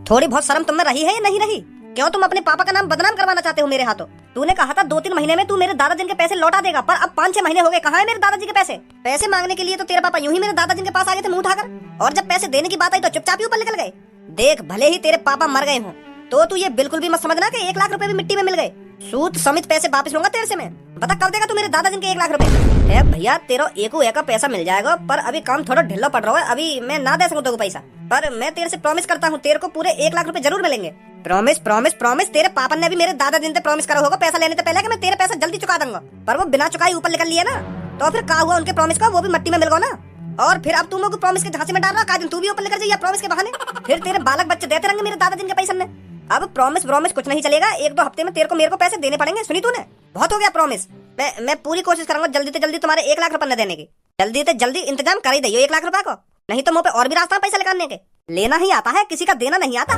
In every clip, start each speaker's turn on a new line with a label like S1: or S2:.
S1: थोड़ी बहुत शर्म तुम में रही है या नहीं रही? क्यों तुम अपने पापा का नाम बदनाम करवाना चाहते हो मेरे हाथों? तूने कहा था 2-3 महीने में तू मेरे दादाजी के पैसे लौटा देगा, पर अब 5-6 महीने हो गए। कहाँ है मेरे दादाजी के पैसे? पैसे मांगने के लिए तो तेरे पापा यूं ही मेरे दादाजी के पास आ गए थे मुंह उठाकर, और जब पैसे देने की बात आई तो चुपचाप ही ऊपर निकल गए। देख, भले ही तेरे पापा मर गए हों तो तू ये बिल्कुल भी मत समझना कि 1 लाख रुपए भी मिट्टी में मिल गए। सूद समेत पैसे वापस लूंगा तेरे से मैं। बता कब देगा तू मेरे दादाजी के 1 लाख रुपए? है भैया, तेरा एको का पैसा मिल जाएगा, पर अभी काम थोड़ा ढिल्ला पड़ रहा है, अभी मैं ना दे सकूं तेरे को पैसा। पर मैं तेरे से प्रॉमिस करता हूँ, तेरे को पूरे 1 लाख रुपए जरूर मिलेंगे। Promise promise promise. तेरे पापा ने भी मेरे दादाजी से प्रॉमिस करा होगा पैसा लेने से पहले कि मैं तेरे पैसा जल्दी चुका दूंगा, पर वो बिना चुकाई ऊपर निकल लिए ना, तो फिर क्या हुआ उनके प्रॉमिस का? वो भी मिट्टी में मिल गया ना। और फिर अब तुम लोग प्रॉमिस के झांसे में डाल रहा, का दिन तू भी ऊपर निकल जाइए प्रॉमिस के बहाने। फिर तेरे बालक बच्चे देते रहेंगे मेरे दादाजी के पैसे में। अब प्रॉमिस प्रॉमिस कुछ नहीं चलेगा, 1-2 हफ्ते में तेरे को मेरे को पैसे देने पड़ेंगे। सुनी तूने? बहुत हो गया प्रॉमिस। मैं पूरी कोशिश करूंगा जल्दी से जल्दी तुम्हारे 1 लाख रुपए देने की। जल्दी से जल्दी इंतजाम कर ही दइयो 1 लाख रुपए को, नहीं तो मुंह पे और भी रास्ता पैसा निकालने के। लेना ही आता है, किसी का देना नहीं आता।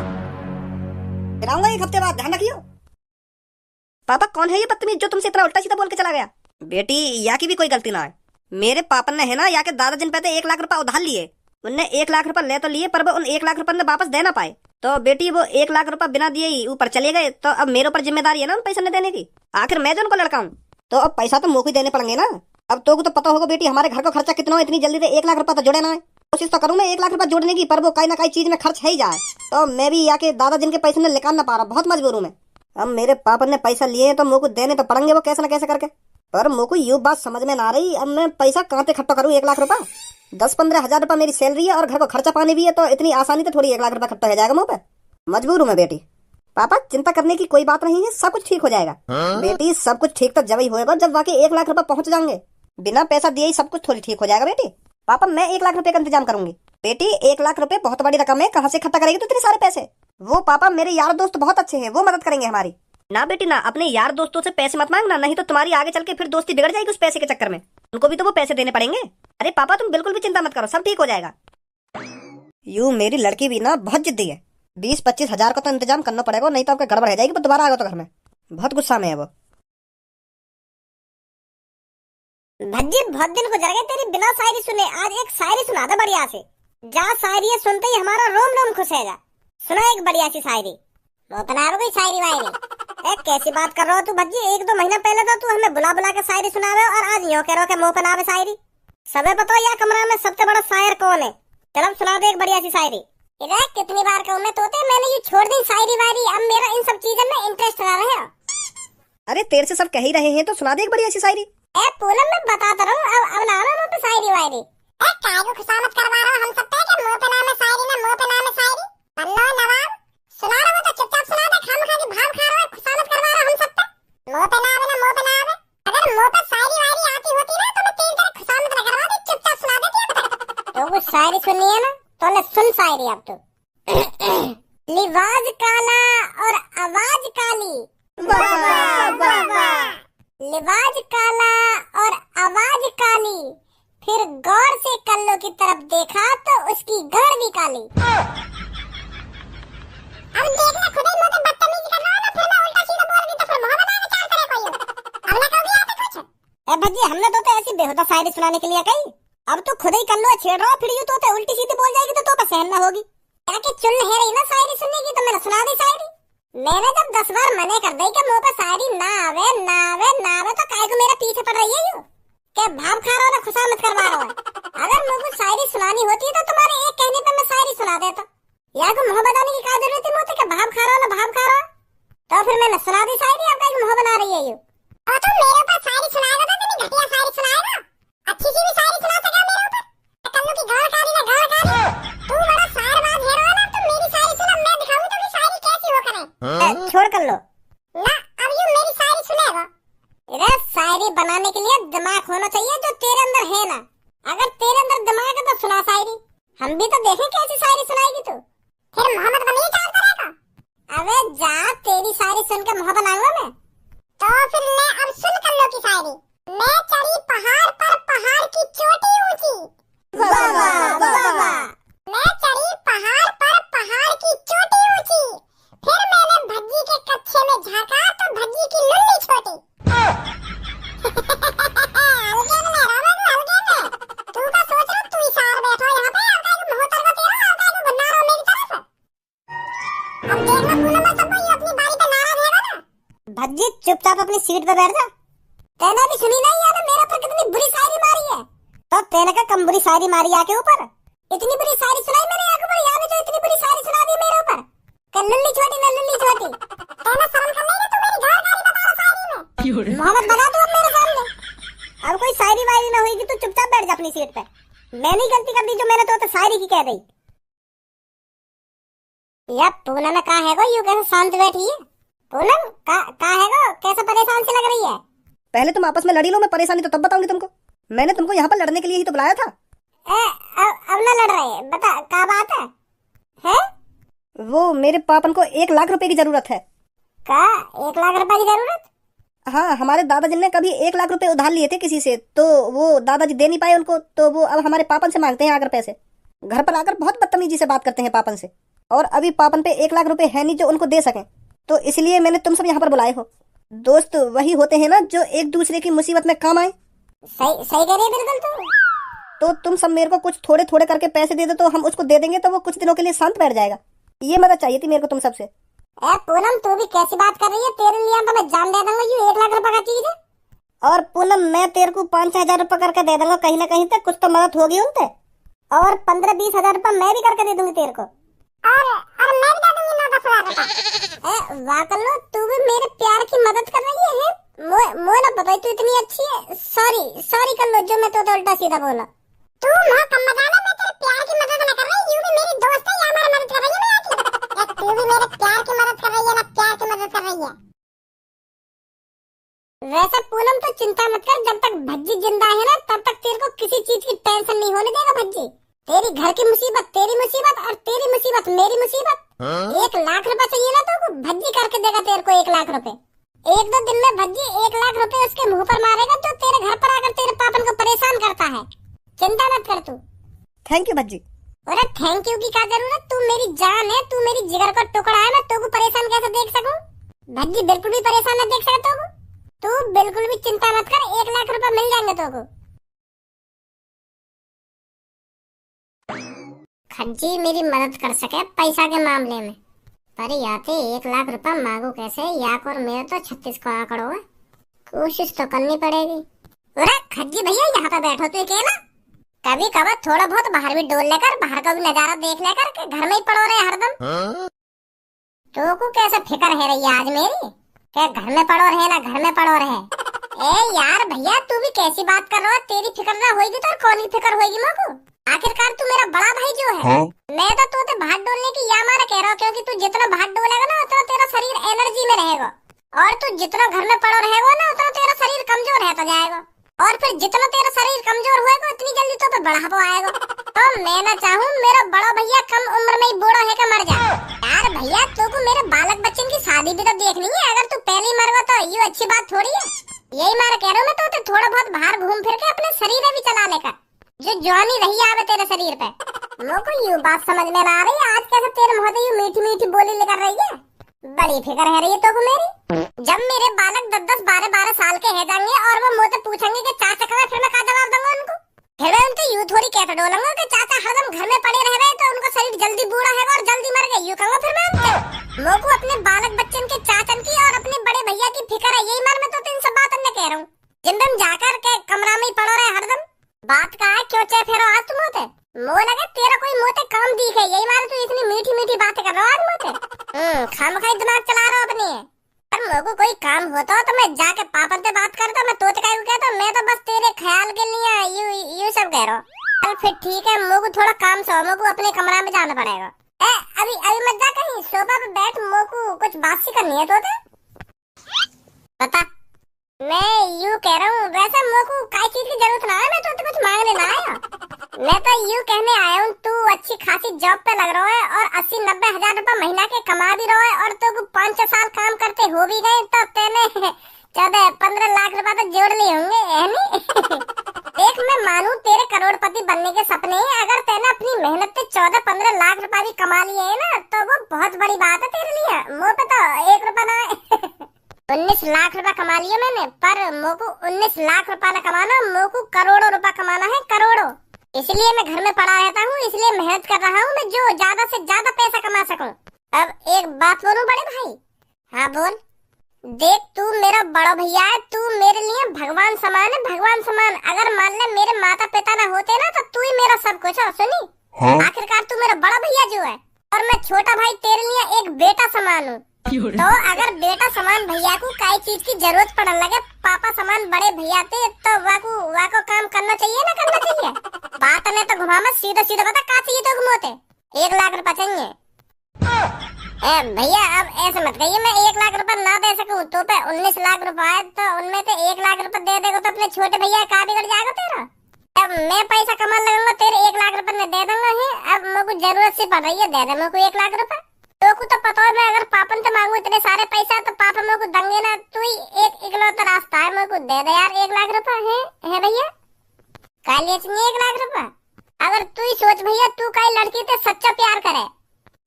S1: फिराऊंगा 1 हफ्ते बाद, ध्यान रखियो। पापा कौन है ये बदतमीज जो तुमसे इतना उल्टा सीधा बोल के चला गया? बेटी, या की भी कोई गलती ना है। मेरे पापा ने है ना या के दादाजी ने पैसे 1 लाख रुपए उधार लिए। उनने 1 लाख रुपए ले तो लिए, पर वो उन 1 लाख रुपए ने वापस दे ना पाए, तो बेटी वो 1 लाख रुपए बिना दिए ही ऊपर चले गए। तो अब मेरे ऊपर जिम्मेदारी है ना उन पैसे न देने की। आखिर मैं जो उनको लड़का हूँ, तो अब पैसा तो मुझे देने पड़ेंगे ना। अब तो पता होगा बेटी हमारे घर का खर्चा कितना है, इतनी जल्दी से 1 लाख रुपए तो जुड़े ना है। कोशिश तो करूँ मैं 1 लाख रुपए जोड़ने की, पर वो कहीं ना कहीं चीज में खर्च है ही जाए। तो मैं भी या के दादाजी के पैसे ने निकाल ना पा रहा, बहुत मजबूर हूँ मैं। अब मेरे पापा ने पैसा लिए हैं तो मुझको देने तो पड़ेंगे वो कैसे न कैसे करके। पर मुझको ये बात समझ में ना रही, अब मैं पैसा कहाँ से इकट्ठा करूँ 1 लाख रुपए? 10-15 हजार रुपए मेरी सैलरी है और घर को खर्चा पानी भी है, तो इतनी आसानी से थोड़ी 1 लाख रुपए इकट्ठा हो जाएगा मुँह पे। मजबूर हूँ मैं बेटी। पापा चिंता करने की कोई बात नहीं है, सब कुछ ठीक हो जाएगा। बेटी सब कुछ ठीक तो जब ही होगा जब वाकई 1 लाख रुपए पहुंच जाएंगे। बिना पैसा दिए ही सब कुछ थोड़ी ठीक हो जाएगा बेटी। पापा मैं 1 लाख रुपए का इंतजाम करूंगी। बेटी 1 लाख रुपए बहुत बड़ी रकम है, कहाँ से इकट्ठा करेगी तो इतने सारे पैसे? वो पापा मेरे यार दोस्त बहुत अच्छे हैं, वो मदद करेंगे हमारी। ना बेटी ना, अपने यार दोस्तों से पैसे मत मांगना, नहीं तो तुम्हारी आगे चल के फिर दोस्ती बिगड़ जाएगी उस पैसे के चक्कर में। उनको भी तो वो पैसे देने पड़ेंगे। अरे पापा तुम बिल्कुल भी चिंता मत करो, सब ठीक हो जाएगा। यूं मेरी लड़की भी ना बहुत जिद्दी है। 20-25 हजार का तो इंतजाम करना पड़ेगा, नहीं तो आपका गड़बड़ हो जाएगी। दोबारा आएगा तो घर में बहुत गुस्सा में है वो।
S2: भज्जी बहुत दिन गुजर गए तेरी बिना शायरी सुने, आज एक शायरी सुना दे बढ़िया से। जा शायरी सुनते ही हमारा रोम रोम खुश है। जा सुना एक बढ़िया सी शायरी। वो बना कोई शायरी वायरी। कैसी बात कर रहा हो तू भज्जी? 1-2 महीना पहले तो तू हमें बुला बुला के शायरी सुना रहे हो, और आज यूं कह रहे हो कि मुंह पे नावे शायरी। सबे बताओ यार कमरा में सबसे बड़ा शायर कौन है? चलो सुना दे एक बढ़िया सी शायरी। कितनी बार कहूं मैं तोते, मैंने ये छोड़ दी शायरी वायरी, अब मेरा इन सब चीजों में इंटरेस्ट आ रहा है।
S1: अरे तेरे से सब कह ही रहे हैं तो सुना दे एक बढ़िया सी शायरी।
S2: पूनम मैं बताता रहूं, अब ना मुंह पे शायरी वायरी। काय को खुशामत करवा रहा हम सब पे कि मुंह पे नाम है शायरी ना मुंह पे नाम है शायरी। बल्लो नवाब सुना रहा हो तो चुपचाप सुना दे, खामखा की भाव खा रहा है, खुशामत करवा रहा हम सब पे। मुंह पे नाम है ना मुंह पे नाम है। अगर मुंह पे शायरी वायरी आती होती ना तो मैं तेरी तरह खुशामत न करवा दी, चुपचाप सुना देती। तो कुछ शायरी सुननी है ना तो ले सुन शायरी अब तो। लिबाज काला और आवाज काली। वाह वाह वाह वाह। लिबाज काला और आवाज काली, फिर गौर से कल्लो की तरफ देखा तो उसकी गाड़ भी काली। अब देखना खुद ही मुंह पे बदतमीजी कर रहा हो ना, फिर मैं उल्टा सीधा बोल दी तो फिर मुंह बनाने चाल करे कोई। अब ना कभी आते कुछ। भज्जी हमने तो ऐसी बेहुदा शायरी सुनाने के लिए कही, अब तो खुद ही कल्लो छेड़ रहा, फिर यूं तो उल्टी सीधी बोल जाएगी तो पे सहन ना होगी। ताकि चुन है रही ना शायरी सुनने की, तो मैंने सुना दी शायरी। मैंने जब 10 बार मने कर दी कि मुंह पे शायरी ना आवे ना आवे ना आवे, तो काय को मेरे पीछे पड़ रही है यूं? क्या भाव खा रहा हो ना खुशामत करवा रहा हो? अगर मुझे शायरी सुनानी होती तो तुम्हारे एक कहने पे मैं शायरी सुना देता। या को मुंह बनाने की क्या जरूरत थी मुझे कि भाव खा रहा हो ना भाव खा रहा हो? तो फिर मैंने सुना दी शायरी, अब काय मुंह बना रही है यूं? और तुम मेरे ऊपर शायरी सुनाएगा तो तुम घटिया शायरी सुनाएगा, अच्छी सी भी शायरी सुना सका मेरे ऊपर। कल्लू की गाड़ काली ना गाड़ काली। तू बड़ा शायरबाज है ना, तुम मेरी शायरी सुना, मैं दिखाऊं तो शायरी कैसी हो करे। छोड़ कर लो ना, अब यूं मेरी शायरी सुनेगा। इधर शायरी बनाने के लिए दिमाग होना चाहिए जो तेरे अंदर है ना। अगर तेरे अंदर दिमाग है तो सुना शायरी, हम भी तो देखें कैसी शायरी सुनाएगी तू। फिर मोहम्मद बनी चाल करेगा। अबे जा, तेरी शायरी सुन के मोहब्बत आऊंगा मैं। तो फिर ले अब सुन कल्लो की शायरी। मैं चढ़ी पहाड़ पर, पहाड़ की चोटी ऊंची। वाह वाह वाह वाह। मैं चढ़ी पहाड़ पर, पहाड़ की चोटी ऊंची, फिर मैंने भज्जी के कच्छे में झांका तो भज्जी की लुल्ली छोटी। तू का सोच रहा तू ही सार बैठा यहाँ पे, अब का मोहतर का तेरा, अब का गुन्ना रहा मेरी तरफ। पे बैठ जा। तेने भी सुनी नहीं यार मेरे ऊपर कितनी बुरी शायरी मारी है? तो तेने का कम बुरी शायरी मारी आके ऊपर? इतनी बुरी शायरी सुनाई मेरे आंखों पर, यहाँ भी तो इतनी बुरी शायरी सुना दी मेरे ऊपर। लल्ली छोटी न लल्ली छोटी, तेना शर्म कर नहीं तू मेरी घर गाली बता रहा शायरी में। मोहम्मद बना तू अब मेरे सामने। अब कोई शायरी वायरी ना होगी, तू चुपचाप बैठ जा अपनी सीट पे। मैंने गलती कर दी जो मैंने तो शायरी की कह दी। यार पूनम में कहा है गो, यूं कैसे शांत बैठी है? पूनम कहा है गो, कैसे परेशान सी लग रही है?
S1: पहले तुम आपस में लड़ी लो, मैं परेशानी तो तब बताऊंगी तुमको। मैंने तुमको यहाँ पर लड़ने के लिए ही तो बुलाया था।
S2: अब ना लड़ रहे, बता क्या बात है? हैं?
S1: वो मेरे पापन को 1 लाख रुपए की जरूरत है।
S2: क्या 1 लाख रुपए की जरूरत?
S1: हाँ, हमारे दादाजी ने कभी 1 लाख रुपए उधार लिए थे किसी से, तो वो दादाजी दे नहीं पाए उनको, तो वो अब हमारे पापन से मांगते हैं आकर पैसे। घर पर आकर बहुत बदतमीजी से बात करते हैं पापन से, और अभी पापन पे 1 लाख रुपए है नहीं जो उनको दे सकें, तो इसलिए मैंने तुम सब यहाँ पर बुलाए हो। दोस्त वही होते हैं ना जो एक दूसरे की मुसीबत में काम आए।
S2: सही सही कह रही है बिल्कुल।
S1: तो तुम सब मेरे को कुछ थोड़े थोड़े करके पैसे दे दो, तो हम उसको दे देंगे, तो वो कुछ दिनों के लिए शांत बैठ जाएगा। ये मदद चाहिए थी मेरे को तुम सबसे।
S2: पूनम तू भी कैसी बात कर रही है? तेरे लिए तो मैं जान दे दूंगा, ये 1 लाख रुपए का चीज है।
S1: और पूनम मैं तेरे को 5-6 हजार रुपए करके दे दूंगा, कहीं ना कहीं तक कुछ तो मदद होगी उनसे।
S2: और 15-20 हजार रुपए मैं भी करके दे दूंगी तेरे को। और मैं भी दे दूंगी 9-10 हजार रुपए। वाह कर लो, तू भी मेरे प्यार की मदद कर रही है। मोह ना पता तू इतनी अच्छी है। सॉरी कर लो जो मैं तो उल्टा सीधा बोला। तू मोह कम मजा ले, मैं तेरे प्यार की मदद ना कर रही, यूं भी मेरी दोस्त है, या हमारी मदद कर रही है मैं। तू भी मेरे प्यार की मदद कर रही है ना, प्यार की मदद कर रही है। वैसे पूनम तो चिंता मत कर, जब तक भज्जी जिंदा है ना तब तक तेरे को किसी चीज की टेंशन नहीं होने देगा भज्जी। तेरी घर की मुसीबत तेरी मुसीबत, और तेरी मुसीबत मेरी मुसीबत। 1 लाख रुपए चाहिए ना तो भज्जी करके देगा तेरे को 1 लाख रुपए। 1-2 दिन में भज्जी 1 लाख रुपए उसके मुंह पर मारेगा जो तेरे घर पर आकर तेरे पापन को परेशान करता है। चिंता मत कर तू।
S1: Thank you Bhajji.
S2: अरे थैंक यू की क्या जरूरत, तू मेरी जान है, तू मेरी जिगर का टुकड़ा है, मैं तुझको परेशान कैसे देख सकूं? भज्जी बिल्कुल भी परेशान न देख सकता हूँ। तू बिल्कुल भी चिंता मत कर, 1 लाख रुपए मिल जाएंगे तुझको। खज्जी मेरी मदद कर सके पैसा के मामले में, पर याते 1 लाख रुपए मांगू कैसे? याक और मेरे तो 36 को आंकड़ो है, कोशिश तो करनी पड़ेगी। अरे खज्जी भैया यहाँ पे बैठो तू अकेला, कभी कभार थोड़ा बहुत बाहर भी डोल लेकर, बाहर का भी नजारा देख लेकर, के घर में ही पड़ो रहे हरदम। तो को कैसे फिक्र है रही आज मेरी, क्या घर में पड़ो रहे ना घर में पड़ो रहे? ए यार भैया तू भी कैसी बात कर रहा है? तेरी फिक्र ना होगी तो कौन की फिक्र होगी मोको? आखिरकार तू मेरा बड़ा भाई जो है। मैं तो तोते भाग डोलने की या मारा कह रहा हूँ, क्योंकि तू जितना भाग डोलेगा ना उतना तेरा शरीर एनर्जी में रहेगा, और तू जितना घर में पड़ो रहेगा ना उतना तेरा शरीर कमजोर रहता जाएगा, और फिर जितना तेरा शरीर कमजोर होएगा उतनी जल्दी तो पे बढ़ापा आएगा। तो मैं ना चाहूँ मेरा बड़ा भैया कम उम्र में ही बूढ़ा है मर जाए। यार भैया तू को मेरे बालक बच्चन की शादी भी तो देखनी है, अगर तू पहले ही मर गया तो ये अच्छी बात थोड़ी है। यही मारा कह रहा हूँ मैं तो थोड़ा बहुत बाहर घूम फिर के अपने शरीर में भी चला लेकर, जो जवानी रही आवे तेरे शरीर पे। मुझको यूं बात समझ में ना आ रही, आज कैसे तेरे मुंह से यूं मीठी मीठी बोली लेकर रही है? बड़ी फिक्र है रही है तो मेरी। जब मेरे बालक 10-10, 12-12 साल के है जाएंगे और वो मुझसे पूछेंगे कि चाचा कहाँ, फिर मैं क्या जवाब दूंगा उनको? फिर मैं उनसे यूं थोड़ी कहकर डोलूंगा कि चाचा हरदम घर में पड़े रह रहे तो उनका शरीर जल्दी बूढ़ा है और जल्दी मर गए, यूं कहूंगा फिर मैं उनसे। मुझको अपने बालक बच्चन के चाचन की और अपने बड़े भैया की फिक्र है, यही मार मैं तो इन सब बातों में कह रहा हूँ। जिन दिन जाकर के कमरा में ही पड़ो रहे हरदम, बात का है क्यों चे फेरो आज तुम होते? मुझे लगे तेरा कोई मोटे काम दिखे, यही मारे तू इतनी मीठी मीठी बातें कर रहा हो आज मुझे। खामखाई दिमाग चला रहा हो अपनी। पर मुझको कोई काम होता हो तो मैं जाके पापा से बात करता, मैं तोते का कहता, मैं तो बस तेरे ख्याल के लिए यू सब कह रहा हूँ। चल फिर ठीक है, मुझको थोड़ा काम से मुझको अपने कमरा में जाना पड़ेगा। अभी मत जा कहीं, सोफा पे बैठ, मुझको कुछ बात सी करनी है तोते। बता। मैं यूं कह रहा हूँ, वैसे मुझको काय चीज की जरूरत ना है, मैं तो कुछ मांगने ना आया। मैं तो यूं कहने आया हूँ, तू अच्छी खासी जॉब पे लग रहा है और 80-90 हजार रुपए महीना के कमा भी रहा है, और तो 5-6 साल काम करते हो भी गए तो तेने 14-15 लाख रुपए तो जोड़ लिए होंगे, है नी? देख मैं मानू तेरे करोड़पति बनने के सपने हैं, अगर तेने अपनी मेहनत से 14-15 लाख रुपए भी कमा लिए है ना तो वो बहुत बड़ी बात है तेरे लिए। मुँह पे तो 1 रुपया ना है। 19 लाख रुपए कमा लिए मैंने, पर मोको 19 लाख रुपए न कमाना, मोको करोड़ों रुपए कमाना है, करोड़ों। इसलिए मैं घर में पड़ा रहता हूँ, इसलिए मेहनत कर रहा हूँ मैं, जो ज्यादा से ज्यादा पैसा कमा सकूं। अब एक बात बोलूं बड़े भाई? हाँ बोल। देख तू मेरा बड़ा भैया है, तू मेरे लिए भगवान समान है, भगवान समान। अगर मान ले मेरे माता पिता ना होते ना तो तू ही मेरा सब कुछ है, सुनी। आखिरकार तू मेरा बड़ा भैया जो है और मैं छोटा भाई, तेरे लिए एक बेटा समान हूँ। तो अगर बेटा समान भैया को काई चीज की जरूरत पड़ने लगे, पापा समान बड़े भैया थे, तो वाको काम करना चाहिए ना, करना चाहिए। बात ने तो घुमा मत, सीधा सीधा बता का चाहिए तो घुमोते। 1 लाख रुपए चाहिए। भैया अब ऐसे मत कहिए, मैं 1 लाख रुपए ना दे सकूं तो पे 19 लाख रुपए है, तो उनमें से 1 लाख रुपए दे देगा तो अपने छोटे भैया का बिगड़ जाएगा तेरा। अब मैं पैसा कमाने लगूंगा, तेरे 1 लाख रुपए में दे दूंगा ही। अब मेरे को जरूरत सी पड़ रही है, दे दे मेरे को 1 लाख रुपए। तो को तो पता है मैं अगर पापन से मांगू इतने सारे पैसा तो पापा मेरे को देंगे ना, तू ही एक इकलौता रास्ता है, मेरे को दे दे यार 1 लाख रुपए है भैया। कालिए चाहिए 1 लाख रुपए। अगर तू ही सोच भैया, तू कई लड़की से सच्चा प्यार करे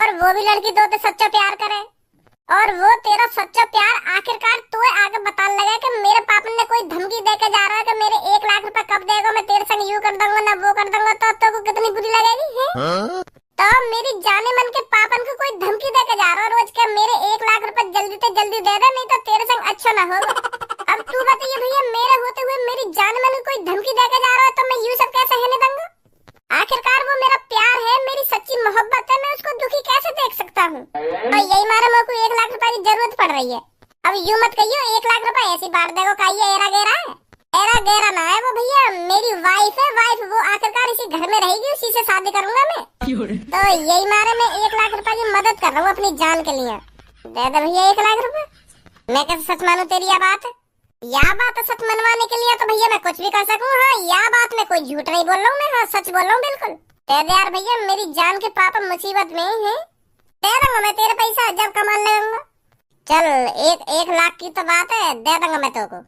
S2: और वो भी लड़की तो सच्चा प्यार करे, और वो तेरा सच्चा प्यार आखिरकार तू आगे बताने लगा कि मेरे पापा ने कोई धमकी देके जा रहा है कि मेरे 1 लाख रुपए कब देगा, मैं तेरे संग यूं कर दूंगा ना वो कर दूंगा, तो को कितनी बुरी लगेगी है? तो मेरी जाने मन के पापन को कोई धमकी देके जा रहा है रोज के मेरे 1 लाख रुपए जल्दी से जल्दी दे दे, नहीं तो तेरे संग अच्छा ना होगा। अब तू बताइए भैया, मेरे होते हुए मेरी जाने मन को कोई धमकी देके जा रहा है तो मैं यूं सब कैसे रहने दूंगा? आखिरकार वो मेरा प्यार है, मेरी सच्ची मोहब्बत है, मैं उसको दुखी कैसे देख सकता हूँ? तो यही मारे मेरे को 1 लाख रुपए की जरूरत पड़ रही है। अब यूं मत कहियो 1 लाख रुपए ऐसी बांट देगा, कहिए एरा गेरा है। एरा गेरा ना है वो भैया, मेरी वाइफ है, वाइफ वो आखिरकार इसी घर में रहेगी, उसी से शादी करूंगा मैं। तो यही मारे मैं 1 लाख रुपए की मदद कर रहा हूँ अपनी जान के लिए। दे दे भैया 1 लाख रुपए। मैं कैसे सच मानू तेरी यह बात? यह बात सच मनवाने के लिए तो भैया मैं कुछ भी कर सकूं। हाँ यह बात में कोई झूठ नहीं बोल रहा हूँ मैं, हाँ सच बोल रहा हूँ बिल्कुल। दे दे यार भैया, मेरी जान के पापा मुसीबत में ही है, दे दूंगा मैं तेरे पैसा जब कमाने लगूंगा। चल 1 लाख की तो बात है, दे दूंगा मैं तेरे को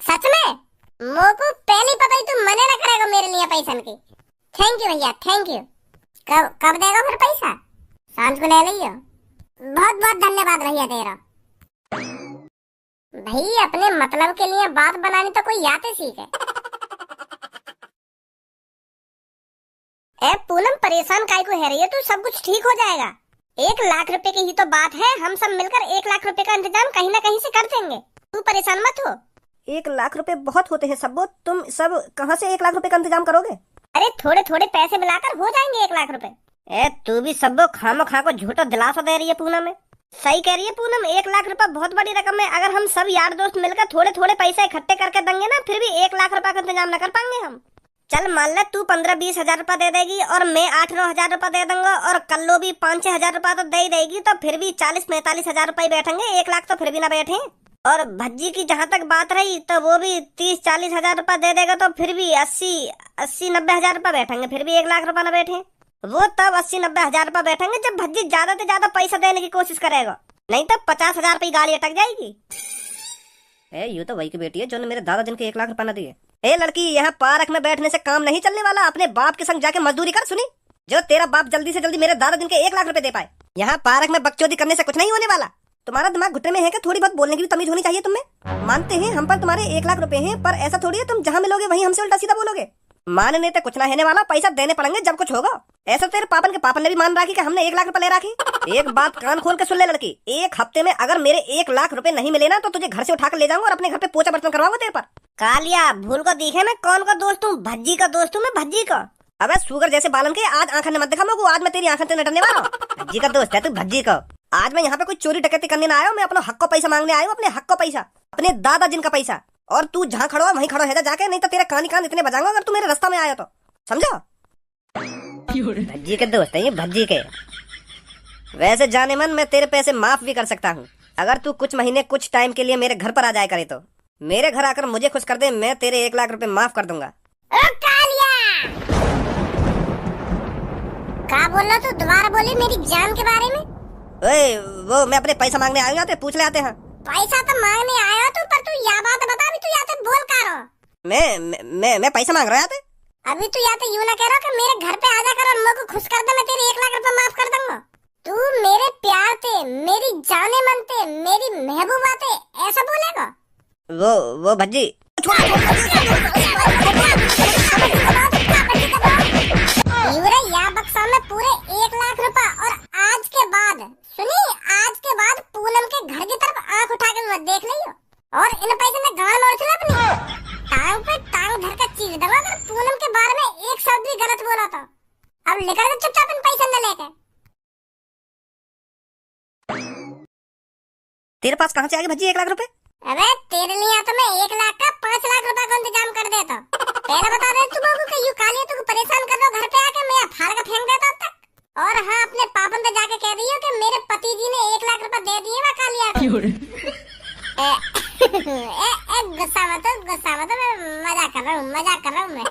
S2: सच में। मोको पहले पता ही तू मने ना करेगा मेरे लिए पैसा की। थैंक यू भैया, थैंक यू। कब देगा फिर पैसा? सांझ को ले लियो। बहुत बहुत धन्यवाद भैया तेरा। भाई अपने मतलब के लिए बात बनानी तो कोई आते सीखे। ए पूनम परेशान काहे को है रही है तू? सब कुछ ठीक हो जाएगा। 1 लाख रुपए की ही तो बात है, हम सब मिलकर 1 लाख रुपए का इंतजाम कहीं ना कहीं से कर देंगे, तू परेशान मत हो।
S1: 1 लाख रुपए बहुत होते हैं सब्बो, तुम सब कहाँ से 1 लाख रुपए का इंतजाम करोगे?
S2: अरे थोड़े थोड़े पैसे मिलाकर हो जाएंगे 1 लाख रुपए।
S1: ए तू भी सब्बो खामो खा को झूठा दिलासा दे रही है पूनम में। सही कह रही है पूनम, 1 लाख रुपए बहुत बड़ी रकम है। अगर हम सब यार दोस्त मिलकर थोड़े थोड़े पैसे इकट्ठे करके देंगे ना, फिर भी 1 लाख रुपए का इंतजाम न कर पाएंगे हम। चल मान ले तू 15-20 हजार रुपए दे देगी और मैं 8-9 हजार रुपए दे दूंगा, और कल्लो भी 5-6 हजार रुपए तो दे ही देगी, तो फिर भी 40-45 हजार रुपए बैठेंगे, 1 लाख तो फिर भी ना बैठे। और भज्जी की जहाँ तक बात रही तो वो भी 30-40 हजार रुपए दे देगा, तो फिर भी 80-90 हजार रुपए बैठेंगे, फिर भी 1 लाख रुपए न बैठे। वो तब 80-90 हजार रुपए बैठेंगे जब भज्जी ज्यादा से ज्यादा पैसा देने की कोशिश करेगा, नहीं तो 50 हजार रुपए गाड़ी अटक जाएगी। ये तो वही की बेटी है जो मेरे दादा जिनके 1 लाख रुपए न दिए। ए लड़की, यहाँ पार्क में बैठने से काम नहीं चलने वाला, अपने बाप के संग जाके मजदूरी कर। सुनी, जो तेरा बाप जल्दी से जल्दी मेरे दादा जिनके 1 लाख रुपए दे पाए। यहाँ पार्क में बकचोदी करने से कुछ नहीं होने वाला। तुम्हारा दिमाग घुटने में है कि थोड़ी बहुत बोलने की भी तमीज होनी चाहिए तुम्हें। मानते हैं हम पर तुम्हारे 1 लाख रुपए हैं, पर ऐसा थोड़ी है तुम जहाँ मिलोगे वहीं हमसे उल्टा सीधा बोलोगे। मानने तो कुछ ना रहने वाला, पैसा देने पड़ेंगे जब कुछ होगा। ऐसा तेरे पापन के पापन ने भी मान रखी कि हमने 1 लाख रुपए ले रखी। एक बात कान खोल के सुन ले लड़की, 1 हफ्ते में अगर मेरे 1 लाख रुपए नहीं मिले ना तो तुझे घर से उठाकर ले जाऊंगा और अपने घर पे पोछा बर्तन करवाऊंगा तेरे पर। कालिया भूल को दिखे मैं कौन का दोस्त हूँ? भज्जी का दोस्त हूँ मैं, भज्जी का। अबे शुगर जैसे बालन के आज आंखें मत दिखा मुझको, आज मैं तेरी आंखें से डरने वाला हूँ। भज्जी का दोस्त है तू, भज्जी का। आज मैं यहाँ पे कोई चोरी डकैती करने ना आया हूँ, मैं अपना हक को पैसा मांगने आया हूँ, अपने हक को पैसा, अपने दादा जिनका पैसा। और तू जहाँ खड़ा हो वहीं खड़ा है जाके, नहीं तो तेरे कान इतने बजाऊंगा अगर तू मेरे रास्ता में आया तो, समझा? भज्जी के दोस्त है ये, भज्जी के। वैसे जाने मन मैं तेरे पैसे माफ भी कर सकता हूँ, अगर तू कुछ महीने कुछ टाइम के लिए मेरे घर पर आ जाए करे तो। मेरे घर आकर मुझे खुश कर दे, मैं तेरे 1 लाख रुपए माफ कर दूंगा।
S2: क्या बोल रहा तू? दोबारा बोली मेरी जान के बारे में।
S1: ओए वो मैं अपने पैसा मांगने आए हैं, पूछ ले आते हैं।
S2: पैसा तो मांगने आया तू, पर तू यह बात बता भी तू यहाँ बोल का रहा?
S1: मैं पैसा मांग रहा था।
S2: अभी तू या तो यूं ना कह रहा कि मेरे घर पे आ जा कर और मेरे को खुश कर दे, मैं तेरे 1 लाख रुपए माफ कर दूंगा। तू मेरे प्यार थे, मेरी जाने मन थे, मेरी महबूबा थे, ऐसा बोलेगा?
S1: वो भज्जी
S2: या बक्सा में पूरे 1 लाख रुपए, और आज के बाद सुनी, आज के बाद पूनम के घर की तरफ आंख उठा के मत देख ले, बोला तो। अब निकल जा चुपचाप इन पैसे न लेके।
S1: तेरे पास कहाँ से आ गए भज्जी 1 लाख रुपए?
S2: अबे तेरे लिए तो मैं 1 लाख का 5 लाख रुपए का इंतजाम कर देता। पहले बता रहे तुम लोगों को यू कालिया तुमको परेशान कर रहा घर पे आके, मैं फाड़ के फेंक देता अब तक। और हाँ, अपने पापन पे जाके कह रही हो कि मेरे पति जी ने 1 लाख रुपए दे दिए वा कालिया को। गुस्सा मत, मैं मजाक कर रहा हूँ मैं।